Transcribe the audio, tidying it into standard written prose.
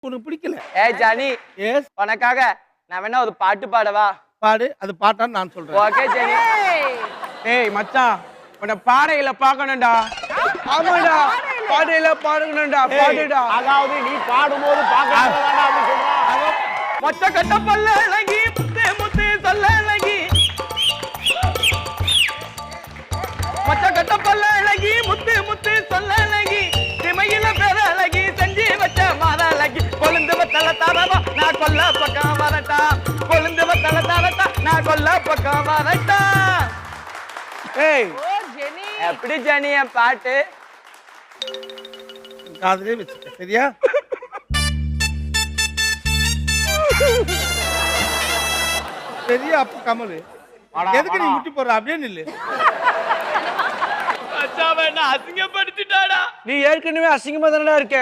உனக்கு பிடிக்கல. ஏய் ஜானி, எஸ். உனக்காக நான் வேணா ஒரு பாட்டு பாடவா? பாடு. அது பாட்டான்னு நான் சொல்றேன். Okay Johnny. ஏய் மச்சான், உன்னை பாடையில பார்க்கணும்டா. ஆமாடா, பாடையில பாடணும்டா. பாடுடா. அதாவது நீ பாடும்போது பார்க்க அப்படி சொல்றான். மொச்ச கட்ட பல்ல அழகி, முத்து முத்து சொல்ல அழகி. மொச்ச கட்ட பல்ல அழகி, முத்து முத்து சொல்ல அழகி. திமையில பெற அழகி, செஞ்சு வச்ச மாத அழகி. கொழுந்து வத்தல தரவா, நான் கொல்ல பக்கம் வரட்டா. கொழுந்து வத்தல தரட்டா, நான் கொல்ல பக்கம் வரட்டா. ஏய், எப்படி ஜானி என் பாட்டு? காதுலயே வச்சுக்க, சரியா? சரியா? அப்ப கமலு எதுக்கு நீ முட்டி போடுற? அப்படியே நில்லு. மச்சான் என்ன அசிங்கப்படுத்திட்டாடா. நீ ஏற்கனவே அசிங்கமா தானடா இருக்க.